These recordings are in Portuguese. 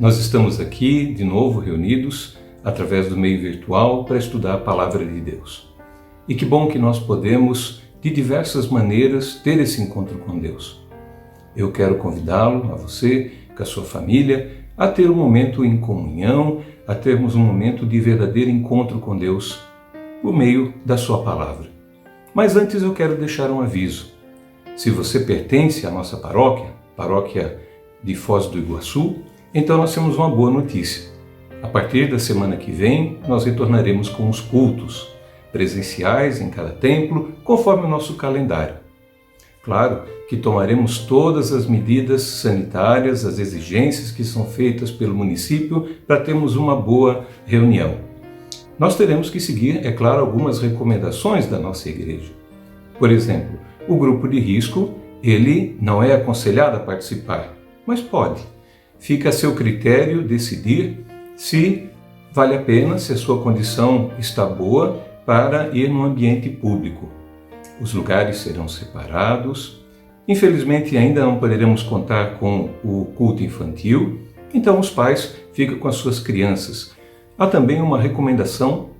Nós estamos aqui de novo reunidos através do meio virtual para estudar a Palavra de Deus. E que bom que nós podemos, de diversas maneiras, ter esse encontro com Deus. Eu quero convidá-lo, a você, com a sua família, a ter um momento em comunhão, a termos um momento de verdadeiro encontro com Deus por meio da sua palavra. Mas antes eu quero deixar um aviso. Se você pertence à nossa paróquia de Foz do Iguaçu, então nós temos uma boa notícia. A partir da semana que vem, nós retornaremos com os cultos presenciais em cada templo, conforme o nosso calendário. Claro que tomaremos todas as medidas sanitárias, as exigências que são feitas pelo município para termos uma boa reunião. Nós teremos que seguir, é claro, algumas recomendações da nossa igreja. Por exemplo, o grupo de risco, ele não é aconselhado a participar, mas pode. Fica a seu critério decidir se vale a pena, se a sua condição está boa para ir num ambiente público. Os lugares serão separados. Infelizmente ainda não poderemos contar com o culto infantil, então os pais ficam com as suas crianças. Há também uma recomendação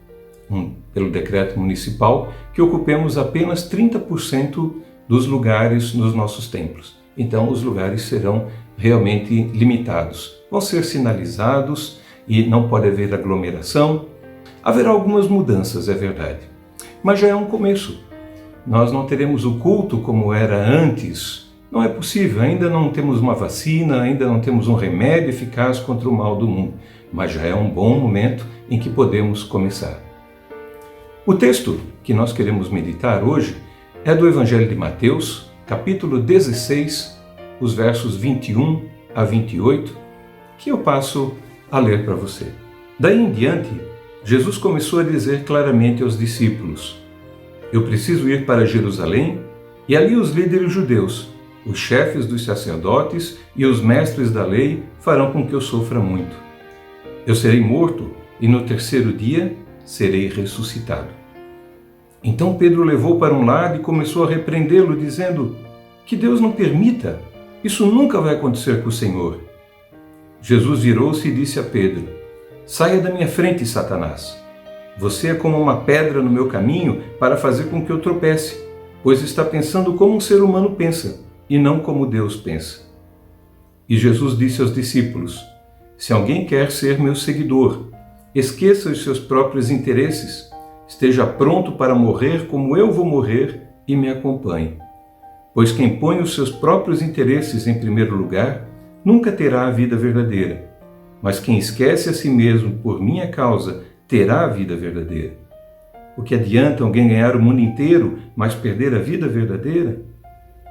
pelo decreto municipal que ocupemos apenas 30% dos lugares nos nossos templos. Então os lugares serão realmente limitados. Vão ser sinalizados e não pode haver aglomeração. Haverá algumas mudanças, é verdade, mas já é um começo. Nós não teremos o culto como era antes. Não é possível, ainda não temos uma vacina, ainda não temos um remédio eficaz contra o mal do mundo, mas já é um bom momento em que podemos começar. O texto que nós queremos meditar hoje é do Evangelho de Mateus, capítulo 16, os versos 21 a 28, que eu passo a ler para você. Daí em diante, Jesus começou a dizer claramente aos discípulos: Eu preciso ir para Jerusalém, e ali os líderes judeus, os chefes dos sacerdotes e os mestres da lei farão com que eu sofra muito. Eu serei morto e no terceiro dia serei ressuscitado. Então Pedro levou para um lado e começou a repreendê-lo, dizendo: Que Deus não permita, isso nunca vai acontecer com o Senhor. Jesus virou-se e disse a Pedro: Saia da minha frente, Satanás. Você é como uma pedra no meu caminho para fazer com que eu tropece, pois está pensando como um ser humano pensa, e não como Deus pensa. E Jesus disse aos discípulos: Se alguém quer ser meu seguidor, esqueça os seus próprios interesses, esteja pronto para morrer como eu vou morrer e me acompanhe. Pois quem põe os seus próprios interesses em primeiro lugar, nunca terá a vida verdadeira. Mas quem esquece a si mesmo por minha causa, terá a vida verdadeira. O que adianta alguém ganhar o mundo inteiro, mas perder a vida verdadeira?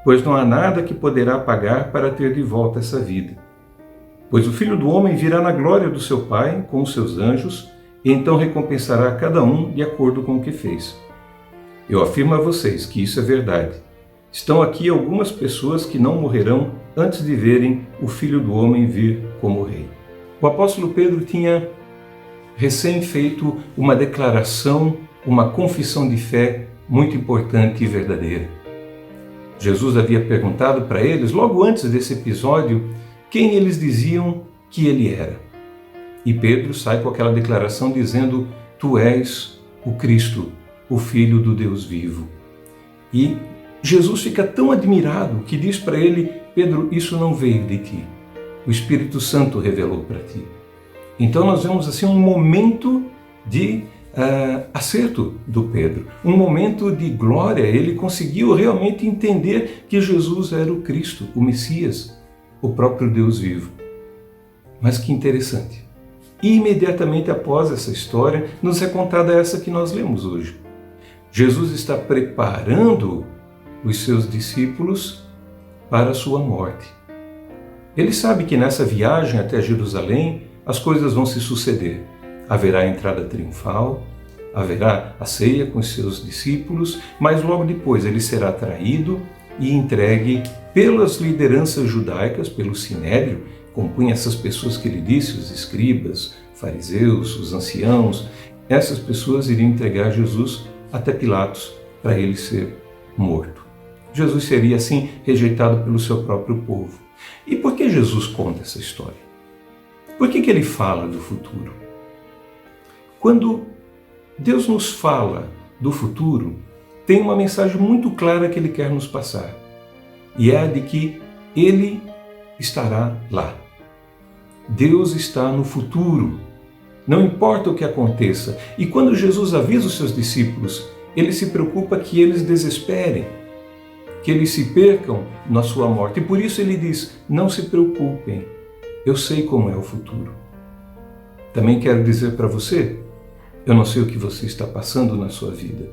Pois não há nada que poderá pagar para ter de volta essa vida. Pois o Filho do Homem virá na glória do seu Pai com os seus anjos, e então recompensará cada um de acordo com o que fez. Eu afirmo a vocês que isso é verdade. Estão aqui algumas pessoas que não morrerão antes de verem o Filho do Homem vir como Rei. O apóstolo Pedro tinha recém feito uma declaração, uma confissão de fé muito importante e verdadeira. Jesus havia perguntado para eles, logo antes desse episódio, quem eles diziam que ele era. E Pedro sai com aquela declaração dizendo: Tu és o Cristo, o Filho do Deus vivo. E Jesus fica tão admirado que diz para ele: Pedro, isso não veio de ti. O Espírito Santo revelou para ti. Então nós vemos assim um momento de acerto do Pedro, um momento de glória. Ele conseguiu realmente entender que Jesus era o Cristo, o Messias, o próprio Deus vivo. Mas que interessante. E imediatamente após essa história, nos é contada essa que nós lemos hoje. Jesus está preparando os seus discípulos para a sua morte. Ele sabe que nessa viagem até Jerusalém as coisas vão se suceder. Haverá a entrada triunfal, haverá a ceia com os seus discípulos, mas logo depois ele será traído e entregue pelas lideranças judaicas, pelo Sinédrio, compunha essas pessoas que ele disse, os escribas, fariseus, os anciãos. Essas pessoas iriam entregar Jesus até Pilatos para ele ser morto. Jesus seria assim rejeitado pelo seu próprio povo. E por que Jesus conta essa história? Por que ele fala do futuro? Quando Deus nos fala do futuro, tem uma mensagem muito clara que Ele quer nos passar. E é a de que Ele estará lá. Deus está no futuro. Não importa o que aconteça. E quando Jesus avisa os seus discípulos, Ele se preocupa que eles desesperem, que eles se percam na sua morte. E por isso Ele diz, não se preocupem, eu sei como é o futuro. Também quero dizer para você, eu não sei o que você está passando na sua vida,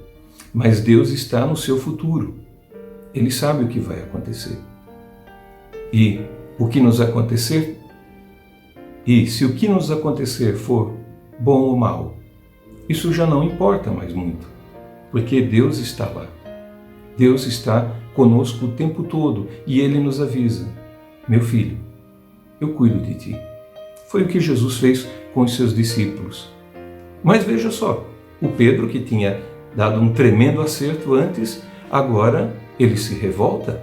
mas Deus está no seu futuro. Ele sabe o que vai acontecer. E o que nos acontecer, e se o que nos acontecer for bom ou mal, isso já não importa mais muito, porque Deus está lá. Deus está conosco o tempo todo e Ele nos avisa, meu filho, eu cuido de ti. Foi o que Jesus fez com os seus discípulos. Mas veja só, o Pedro, que tinha dado um tremendo acerto antes, agora ele se revolta.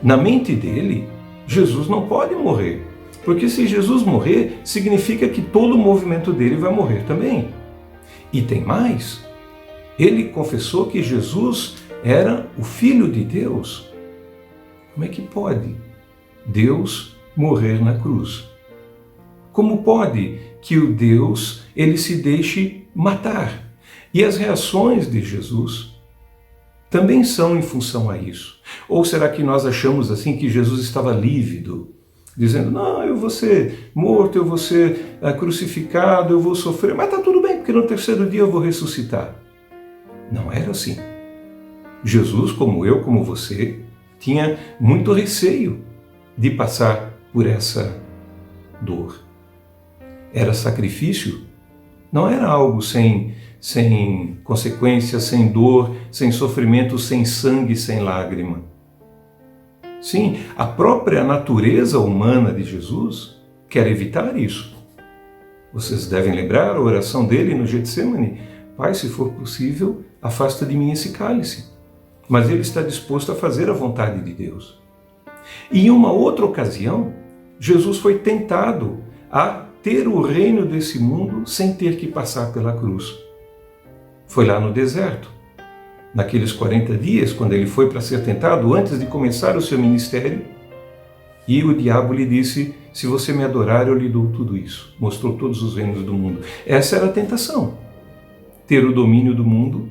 Na mente dele, Jesus não pode morrer, porque se Jesus morrer, significa que todo o movimento dele vai morrer também. E tem mais, ele confessou que Jesus era o Filho de Deus. Como é que pode Deus morrer na cruz? Como pode que o Deus ele se deixe matar? E as reações de Jesus também são em função a isso. Ou será que nós achamos assim que Jesus estava lívido, dizendo, não, eu vou ser morto, eu vou ser crucificado, eu vou sofrer, mas está tudo bem, porque no terceiro dia eu vou ressuscitar. Não era assim. Jesus, como eu, como você, tinha muito receio de passar por essa dor. Era sacrifício, não era algo sem consequência, sem dor, sem sofrimento, sem sangue, sem lágrima. Sim, a própria natureza humana de Jesus quer evitar isso. Vocês devem lembrar a oração dele no Getsemane, Pai, se for possível, afasta de mim esse cálice. Mas ele está disposto a fazer a vontade de Deus. E em uma outra ocasião, Jesus foi tentado a ter o reino desse mundo sem ter que passar pela cruz. Foi lá no deserto, naqueles 40 dias, quando ele foi para ser tentado, antes de começar o seu ministério, e o diabo lhe disse, se você me adorar, eu lhe dou tudo isso. Mostrou todos os reinos do mundo. Essa era a tentação, ter o domínio do mundo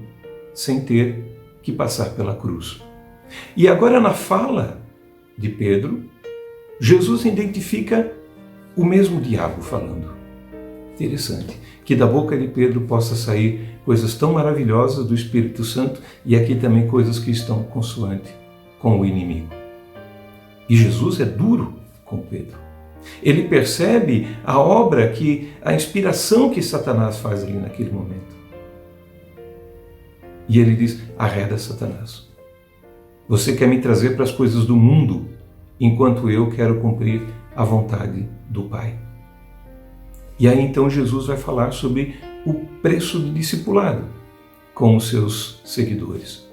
sem ter que passar pela cruz. E agora na fala de Pedro, Jesus identifica o mesmo diabo falando. Interessante, que da boca de Pedro possa sair coisas tão maravilhosas do Espírito Santo e aqui também coisas que estão consoante com o inimigo. E Jesus é duro com Pedro. Ele percebe a obra, a inspiração que Satanás faz ali naquele momento. E ele diz, arreda Satanás. Você quer me trazer para as coisas do mundo, enquanto eu quero cumprir a vontade do Pai. E aí então Jesus vai falar sobre o preço do discipulado com os seus seguidores.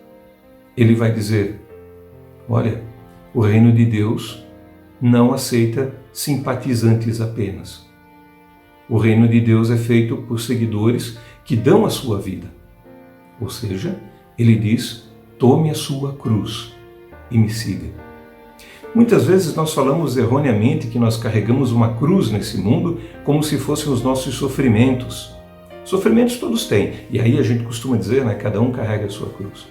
Ele vai dizer, olha, o reino de Deus não aceita simpatizantes apenas. O reino de Deus é feito por seguidores que dão a sua vida. Ou seja, ele diz, tome a sua cruz e me siga. Muitas vezes nós falamos erroneamente que nós carregamos uma cruz nesse mundo como se fossem os nossos sofrimentos. Sofrimentos todos têm, e aí a gente costuma dizer, né, cada um carrega a sua cruz.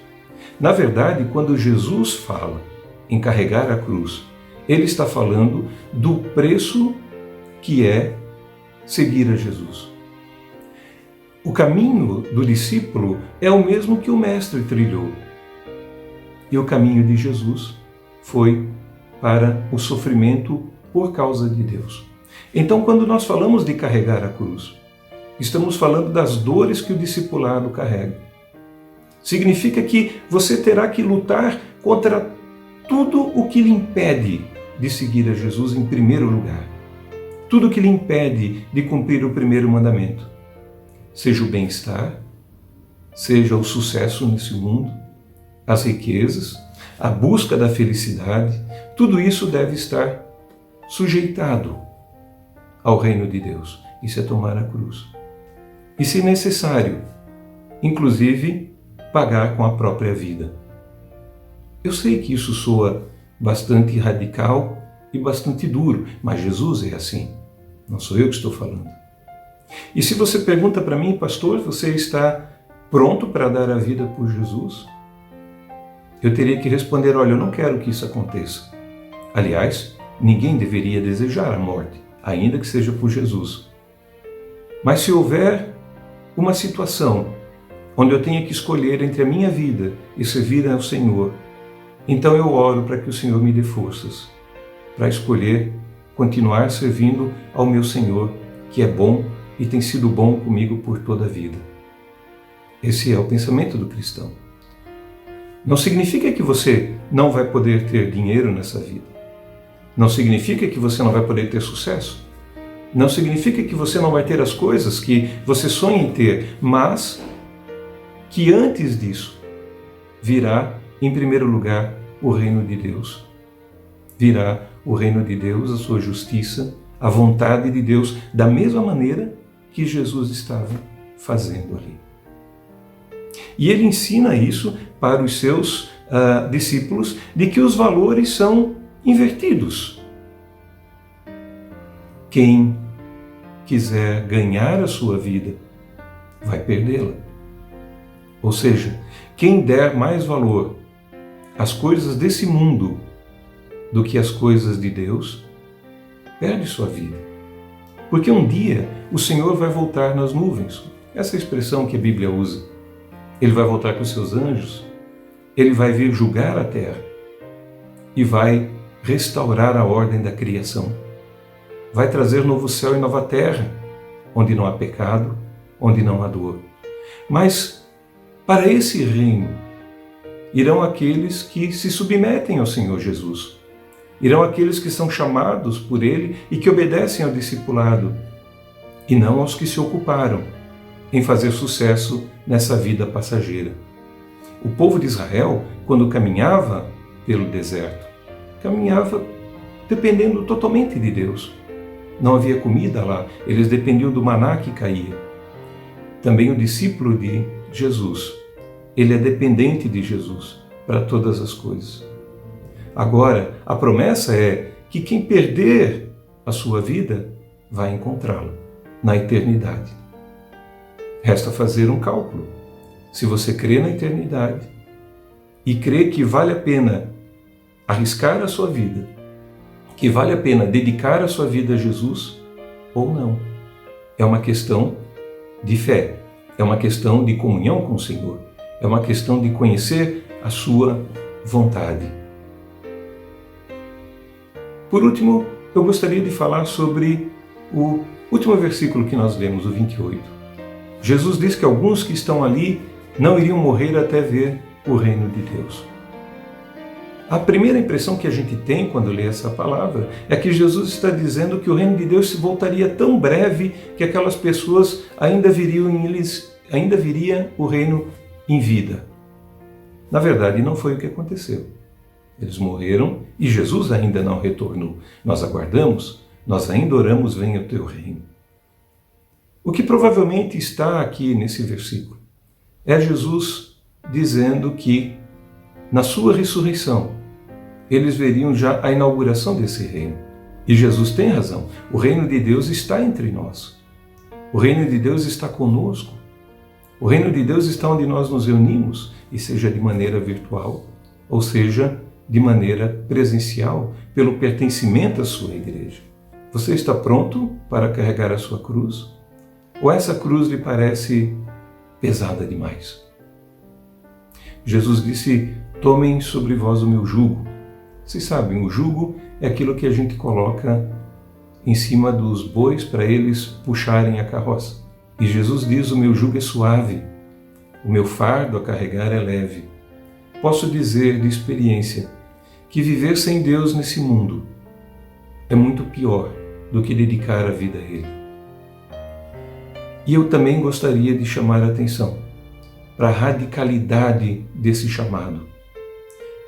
Na verdade, quando Jesus fala em carregar a cruz, ele está falando do preço que é seguir a Jesus. O caminho do discípulo é o mesmo que o mestre trilhou. E o caminho de Jesus foi para o sofrimento por causa de Deus. Então, quando nós falamos de carregar a cruz, estamos falando das dores que o discipulado carrega. Significa que você terá que lutar contra tudo o que lhe impede de seguir a Jesus em primeiro lugar. Tudo o que lhe impede de cumprir o primeiro mandamento. Seja o bem-estar, seja o sucesso nesse mundo, as riquezas, a busca da felicidade, tudo isso deve estar sujeitado ao reino de Deus. Isso é tomar a cruz. E, se necessário, inclusive, pagar com a própria vida. Eu sei que isso soa bastante radical e bastante duro, mas Jesus é assim. Não sou eu que estou falando. E se você pergunta para mim, pastor, você está pronto para dar a vida por Jesus? Eu teria que responder, olha, eu não quero que isso aconteça. Aliás, ninguém deveria desejar a morte, ainda que seja por Jesus. Mas se houver uma situação onde eu tenha que escolher entre a minha vida e servir ao Senhor, então eu oro para que o Senhor me dê forças para escolher continuar servindo ao meu Senhor, que é bom e tem sido bom comigo por toda a vida. Esse é o pensamento do cristão. Não significa que você não vai poder ter dinheiro nessa vida. Não significa que você não vai poder ter sucesso. Não significa que você não vai ter as coisas que você sonha em ter, mas que antes disso virá, em primeiro lugar, o reino de Deus. Virá o reino de Deus, a sua justiça, a vontade de Deus, da mesma maneira que Jesus estava fazendo ali. E ele ensina isso para os seus discípulos, de que os valores são invertidos. Quem quiser ganhar a sua vida, vai perdê-la. Ou seja, quem der mais valor às coisas desse mundo do que às coisas de Deus, perde sua vida. Porque um dia o Senhor vai voltar nas nuvens. Essa é a expressão que a Bíblia usa. Ele vai voltar com os seus anjos, ele vai vir julgar a terra e vai restaurar a ordem da criação. Vai trazer novo céu e nova terra, onde não há pecado, onde não há dor. Mas para esse reino irão aqueles que se submetem ao Senhor Jesus. Irão aqueles que são chamados por Ele e que obedecem ao discipulado, e não aos que se ocuparam em fazer sucesso nessa vida passageira. O povo de Israel, quando caminhava pelo deserto, caminhava dependendo totalmente de Deus. Não havia comida lá, eles dependiam do maná que caía. Também o discípulo de Jesus, ele é dependente de Jesus para todas as coisas. Agora, a promessa é que quem perder a sua vida vai encontrá-la na eternidade. Resta fazer um cálculo. Se você crê na eternidade e crê que vale a pena arriscar a sua vida, que vale a pena dedicar a sua vida a Jesus ou não. É uma questão de fé, é uma questão de comunhão com o Senhor, é uma questão de conhecer a sua vontade. Por último, eu gostaria de falar sobre o último versículo que nós lemos, o 28. Jesus diz que alguns que estão ali não iriam morrer até ver o reino de Deus. A primeira impressão que a gente tem quando lê essa palavra é que Jesus está dizendo que o reino de Deus se voltaria tão breve que aquelas pessoas ainda viria o reino em vida. Na verdade, não foi o que aconteceu. Eles morreram e Jesus ainda não retornou. Nós aguardamos, nós ainda oramos, venha o teu reino. O que provavelmente está aqui nesse versículo é Jesus dizendo que na sua ressurreição eles veriam já a inauguração desse reino. E Jesus tem razão. O reino de Deus está entre nós. O reino de Deus está conosco. O reino de Deus está onde nós nos reunimos, e seja de maneira virtual, ou seja, de maneira presencial, pelo pertencimento à sua igreja. Você está pronto para carregar a sua cruz? Ou essa cruz lhe parece pesada demais? Jesus disse, tomem sobre vós o meu jugo. Vocês sabem, o jugo é aquilo que a gente coloca em cima dos bois para eles puxarem a carroça. E Jesus diz, o meu jugo é suave, o meu fardo a carregar é leve. Posso dizer de experiência que viver sem Deus nesse mundo é muito pior do que dedicar a vida a Ele. E eu também gostaria de chamar a atenção para a radicalidade desse chamado.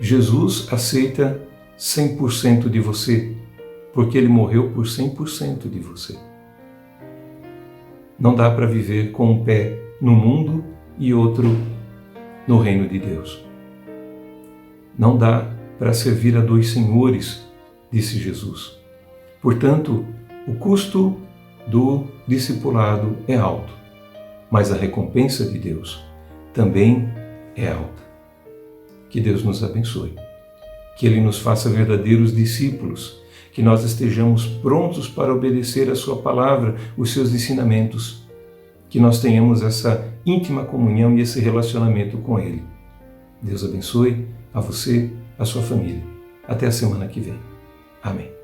Jesus aceita 100% de você, porque Ele morreu por 100% de você. Não dá para viver com um pé no mundo e outro no reino de Deus. Não dá para servir a dois senhores, disse Jesus. Portanto, o custo do discipulado é alto, mas a recompensa de Deus também é alta. Que Deus nos abençoe, que Ele nos faça verdadeiros discípulos, que nós estejamos prontos para obedecer a Sua palavra, os seus ensinamentos, que nós tenhamos essa íntima comunhão e esse relacionamento com Ele. Deus abençoe a você, a sua família. Até a semana que vem. Amém.